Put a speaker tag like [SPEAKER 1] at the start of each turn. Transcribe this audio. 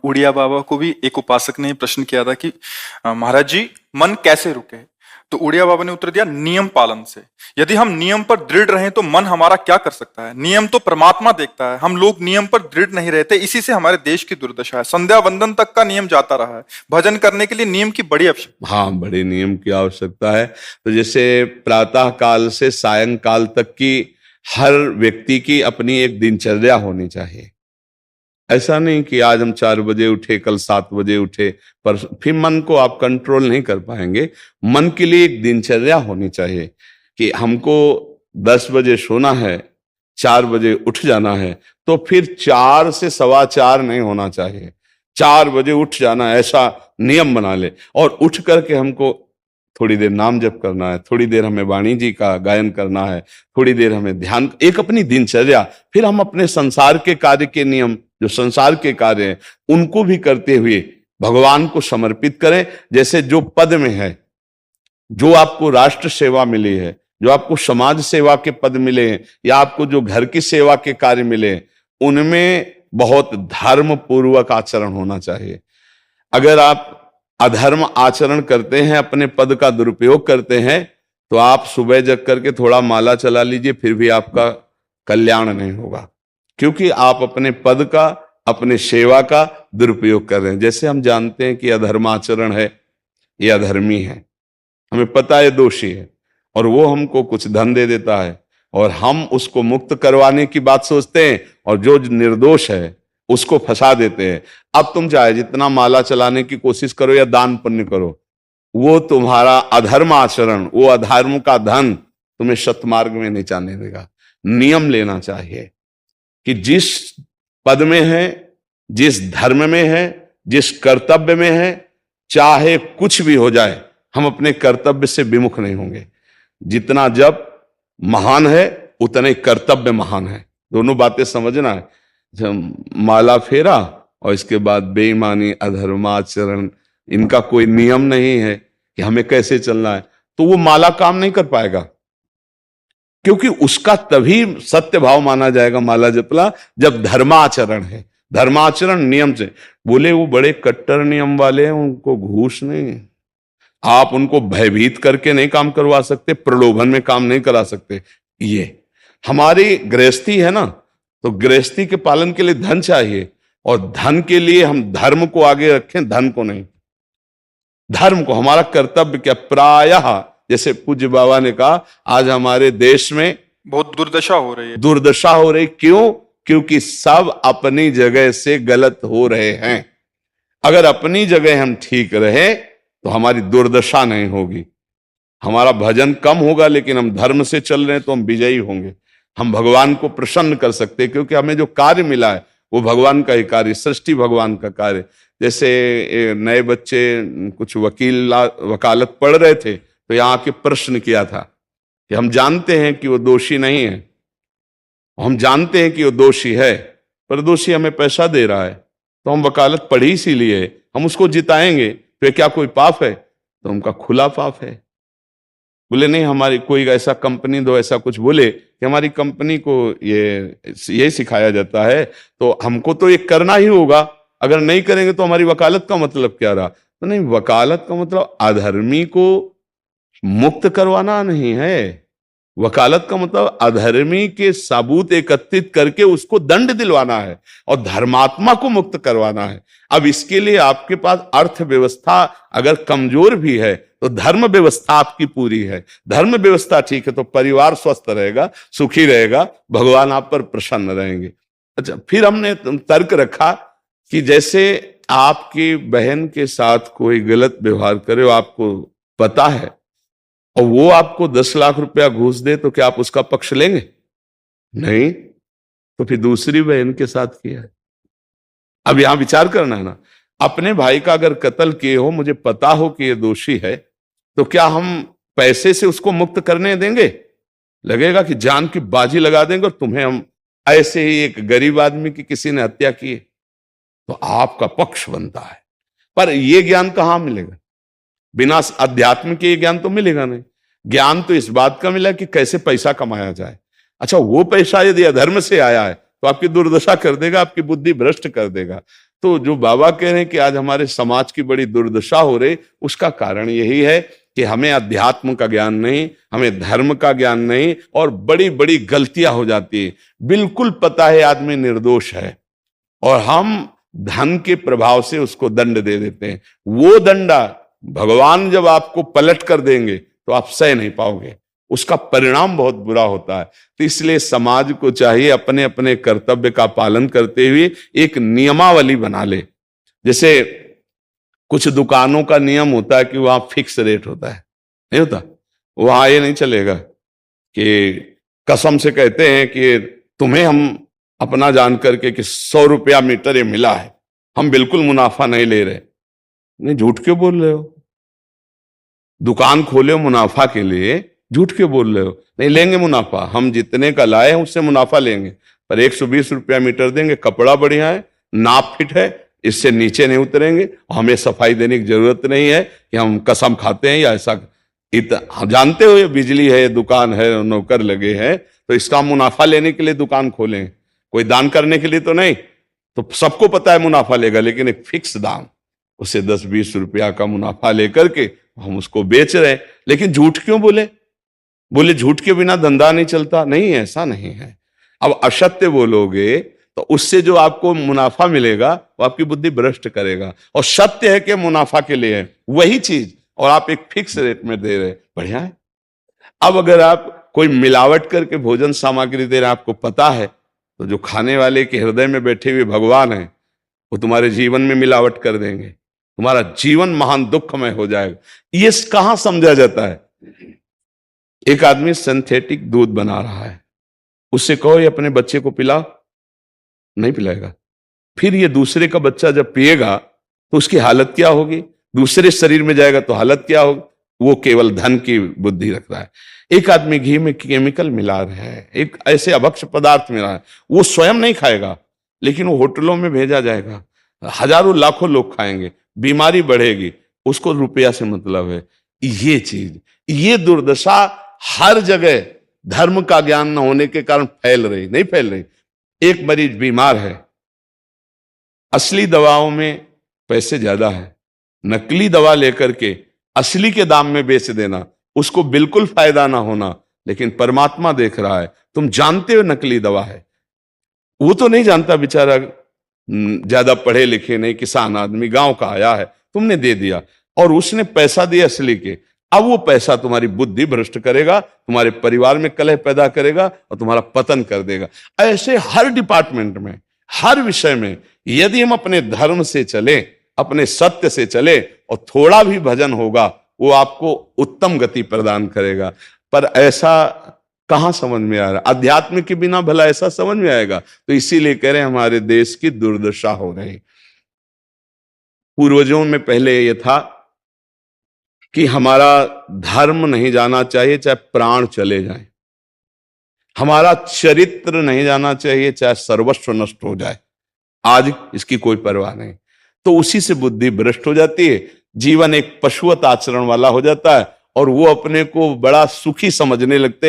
[SPEAKER 1] उड़िया बाबा को भी एक उपासक ने प्रश्न किया था कि महाराज जी मन कैसे रुके। तो उड़िया बाबा ने उत्तर दिया नियम पालन से। यदि हम नियम पर दृढ़ रहें तो मन हमारा क्या कर सकता है। नियम तो परमात्मा देखता है, हम लोग नियम पर दृढ़ नहीं रहते, इसी से हमारे देश की दुर्दशा है। संध्या वंदन तक का नियम जाता रहा है, भजन करने के लिए नियम की बड़ी आवश्यकता।
[SPEAKER 2] हाँ, बड़े नियम की आवश्यकता है। तो जैसे प्रातः काल से सायंकाल तक की हर व्यक्ति की अपनी एक दिनचर्या होनी चाहिए। ऐसा नहीं कि आज हम 4 बजे उठे, कल 7 बजे उठे, पर फिर मन को आप कंट्रोल नहीं कर पाएंगे। मन के लिए एक दिनचर्या होनी चाहिए कि हमको 10 बजे सोना है, 4 बजे उठ जाना है, तो फिर 4 से 4:15 नहीं होना चाहिए, 4 बजे उठ जाना, ऐसा नियम बना ले। और उठ करके हमको थोड़ी देर नाम जप करना है, थोड़ी देर हमें वाणी जी का गायन करना है, थोड़ी देर हमें ध्यान, एक अपनी दिनचर्या। फिर हम अपने संसार के कार्य के नियम, जो संसार के कार्य हैं, उनको भी करते हुए भगवान को समर्पित करें। जैसे जो पद में है, जो आपको राष्ट्र सेवा मिली है, जो आपको समाज सेवा के पद मिले हैं, या आपको जो घर की सेवा के कार्य मिले हैं, उनमें बहुत धर्म पूर्वक आचरण होना चाहिए। अगर आप अधर्म आचरण करते हैं, अपने पद का दुरुपयोग करते हैं, तो आप सुबह जग करके थोड़ा माला चला लीजिए, फिर भी आपका कल्याण नहीं होगा, क्योंकि आप अपने पद का, अपने सेवा का दुरुपयोग कर रहे हैं। जैसे हम जानते हैं कि अधर्माचरण है, ये अधर्मी है, हमें पता है दोषी है, और वो हमको कुछ धन दे देता है, और हम उसको मुक्त करवाने की बात सोचते हैं, और जो निर्दोष है उसको फंसा देते हैं। अब तुम चाहे जितना माला चलाने की कोशिश करो या दान पुण्य करो, वो तुम्हारा अधर्म आचरण, वो अधर्म का धन तुम्हें सतमार्ग में नहीं जाने देगा। नियम लेना चाहिए कि जिस पद में है, जिस धर्म में है, जिस कर्तव्य में है, चाहे कुछ भी हो जाए, हम अपने कर्तव्य से विमुख नहीं होंगे। जितना जप महान है, उतने कर्तव्य महान है। दोनों बातें समझना है। माला फेरा और इसके बाद बेईमानी, अधर्माचरण, इनका कोई नियम नहीं है कि हमें कैसे चलना है, तो वो माला काम नहीं कर पाएगा, क्योंकि उसका तभी सत्य भाव माना जाएगा माला जपला जब धर्माचरण है। धर्माचरण नियम से। बोले वो बड़े कट्टर नियम वाले हैं, उनको घूस नहीं, आप उनको भयभीत करके नहीं काम करवा सकते, प्रलोभन में काम नहीं करा सकते। ये हमारी गृहस्थी है ना, तो गृहस्थी के पालन के लिए धन चाहिए, और धन के लिए हम धर्म को आगे रखें, धन को नहीं। धर्म को, हमारा कर्तव्य क्या, प्रायः जैसे पूज्य बाबा ने कहा, आज हमारे देश में
[SPEAKER 1] बहुत दुर्दशा हो रही है।
[SPEAKER 2] दुर्दशा हो रही, क्यों? क्योंकि सब अपनी जगह से गलत हो रहे हैं। अगर अपनी जगह हम ठीक रहे तो हमारी दुर्दशा नहीं होगी। हमारा भजन कम होगा, लेकिन हम धर्म से चल रहे हैं तो हम विजयी होंगे। हम भगवान को प्रसन्न कर सकते हैं, क्योंकि हमें जो कार्य मिला है वो भगवान का ही कार्य, सृष्टि भगवान का कार्य। जैसे नए बच्चे कुछ वकालत पढ़ रहे थे, तो यहाँ आके प्रश्न किया था कि हम जानते हैं कि वो दोषी नहीं है, हम जानते हैं कि वो दोषी है, पर दोषी हमें पैसा दे रहा है, तो हम वकालत पढ़ी इसीलिए, हम उसको जिताएंगे, तो क्या कोई पाप है? तो उनका खुला पाप है। बोले नहीं, हमारी कोई ऐसा कंपनी दो, ऐसा कुछ बोले कि हमारी कंपनी को ये सिखाया जाता है, तो हमको तो ये करना ही होगा, अगर नहीं करेंगे तो हमारी वकालत का मतलब क्या रहा? तो नहीं, वकालत का मतलब अधर्मी को मुक्त करवाना नहीं है। वकालत का मतलब अधर्मी के सबूत एकत्रित करके उसको दंड दिलवाना है, और धर्मात्मा को मुक्त करवाना है। अब इसके लिए आपके पास अर्थव्यवस्था अगर कमजोर भी है, तो धर्म व्यवस्था आपकी पूरी है। धर्म व्यवस्था ठीक है तो परिवार स्वस्थ रहेगा, सुखी रहेगा, भगवान आप पर प्रसन्न रहेंगे। अच्छा, फिर हमने तर्क रखा कि जैसे आपकी बहन के साथ कोई गलत व्यवहार करे, आपको पता है, और वो आपको 10 लाख रुपया घूस दे, तो क्या आप उसका पक्ष लेंगे? नहीं, तो फिर दूसरी बहन के साथ किया है। अब यहां विचार करना है ना, अपने भाई का अगर कत्ल किए हो, मुझे पता हो कि ये दोषी है, तो क्या हम पैसे से उसको मुक्त करने देंगे? लगेगा कि जान की बाजी लगा देंगे, और तुम्हें हम ऐसे ही एक गरीब आदमी की किसी ने हत्या की है, तो आपका पक्ष बनता है। पर यह ज्ञान कहां मिलेगा? बिना अध्यात्म के ज्ञान तो मिलेगा नहीं। ज्ञान तो इस बात का मिला कि कैसे पैसा कमाया जाए। अच्छा, वो पैसा यदि अधर्म से आया है तो आपकी दुर्दशा कर देगा, आपकी बुद्धि भ्रष्ट कर देगा। तो जो बाबा कह रहे हैं कि आज हमारे समाज की बड़ी दुर्दशा हो रही, उसका कारण यही है कि हमें अध्यात्म का ज्ञान नहीं, हमें धर्म का ज्ञान नहीं, और बड़ी बड़ी गलतियां हो जाती है। बिल्कुल पता है आदमी निर्दोष है और हम धन के प्रभाव से उसको दंड दे देते हैं। वो दंडा भगवान जब आपको पलट कर देंगे तो आप सह नहीं पाओगे, उसका परिणाम बहुत बुरा होता है। तो इसलिए समाज को चाहिए अपने अपने कर्तव्य का पालन करते हुए एक नियमावली बना ले। जैसे कुछ दुकानों का नियम होता है कि वहां फिक्स रेट होता है, नहीं होता? वहां ये नहीं चलेगा कि कसम से कहते हैं कि तुम्हें हम अपना जान करके कि 100 रुपया मीटर ये मिला है, हम बिल्कुल मुनाफा नहीं ले रहे। नहीं, झूठ क्यों बोल रहे हो? दुकान खोले हो मुनाफा के लिए, झूठ क्यों बोल रहे हो? नहीं लेंगे मुनाफा, हम जितने का लाए हैं उससे मुनाफा लेंगे, पर 120 रुपया मीटर देंगे, कपड़ा बढ़िया है, नाप फिट है, इससे नीचे नहीं उतरेंगे, हमें सफाई देने की जरूरत नहीं है कि हम कसम खाते हैं या ऐसा। हम जानते हो ये बिजली है, दुकान है, नौकर लगे हैं, तो इसका मुनाफा लेने के लिए दुकान खोलें, कोई दान करने के लिए तो नहीं। तो सबको पता है मुनाफा लेगा, लेकिन एक फिक्स दाम, उसे 10-20 रुपया का मुनाफा लेकर के हम उसको बेच रहे हैं। लेकिन झूठ क्यों बोले? बोले झूठ के बिना धंधा नहीं चलता। नहीं, ऐसा नहीं है। अब असत्य बोलोगे तो उससे जो आपको मुनाफा मिलेगा वो आपकी बुद्धि भ्रष्ट करेगा, और सत्य है कि मुनाफा के लिए है वही चीज, और आप एक फिक्स रेट में दे रहे, बढ़िया है। अब अगर आप कोई मिलावट करके भोजन सामग्री दे रहे, आपको पता है, तो जो खाने वाले के हृदय में बैठे हुए भगवान है वो तुम्हारे जीवन में मिलावट कर देंगे, तुम्हारा जीवन महान दुखमय हो जाएगा। ये कहां समझा जाता है? एक आदमी सिंथेटिक दूध बना रहा है, उससे कहो ये अपने बच्चे को पिला, नहीं पिलाएगा। फिर ये दूसरे का बच्चा जब पिएगा तो उसकी हालत क्या होगी? दूसरे शरीर में जाएगा तो हालत क्या होगी? वो केवल धन की बुद्धि रख रहा है। एक आदमी घी में केमिकल मिला रहा है, एक ऐसे अभक्ष्य पदार्थ मिला है, वो स्वयं नहीं खाएगा, लेकिन वो होटलों में भेजा जाएगा, हजारों लाखों लोग खाएंगे, बीमारी बढ़ेगी, उसको रुपया से मतलब है। ये चीज, ये दुर्दशा हर जगह धर्म का ज्ञान न होने के कारण फैल रही, नहीं फैल रही। एक मरीज बीमार है, असली दवाओं में पैसे ज्यादा है, नकली दवा लेकर के असली के दाम में बेच देना, उसको बिल्कुल फायदा ना होना। लेकिन परमात्मा देख रहा है, तुम जानते हो नकली दवा है, वो तो नहीं जानता बेचारा, ज्यादा पढ़े लिखे नहीं, किसान आदमी गांव का आया है, तुमने दे दिया और उसने पैसा दिया असली के। अब वो पैसा तुम्हारी बुद्धि भ्रष्ट करेगा, तुम्हारे परिवार में कलह पैदा करेगा और तुम्हारा पतन कर देगा। ऐसे हर डिपार्टमेंट में, हर विषय में यदि हम अपने धर्म से चले, अपने सत्य से चले और थोड़ा भी भजन होगा, वो आपको उत्तम गति प्रदान करेगा। पर ऐसा कहां समझ में आ रहा? अध्यात्म के बिना भला ऐसा समझ में आएगा? तो इसीलिए कह रहे हैं हमारे देश की दुर्दशा हो रही। पूर्वजों में पहले यह था कि हमारा धर्म नहीं जाना चाहिए चाहे प्राण चले जाएं, हमारा चरित्र नहीं जाना चाहिए चाहे सर्वस्व नष्ट हो जाए। आज इसकी कोई परवाह नहीं, तो उसी से बुद्धि भ्रष्ट हो जाती है, जीवन एक पशुवत आचरण वाला हो जाता है और वो अपने को बड़ा सुखी समझने लगते हैं।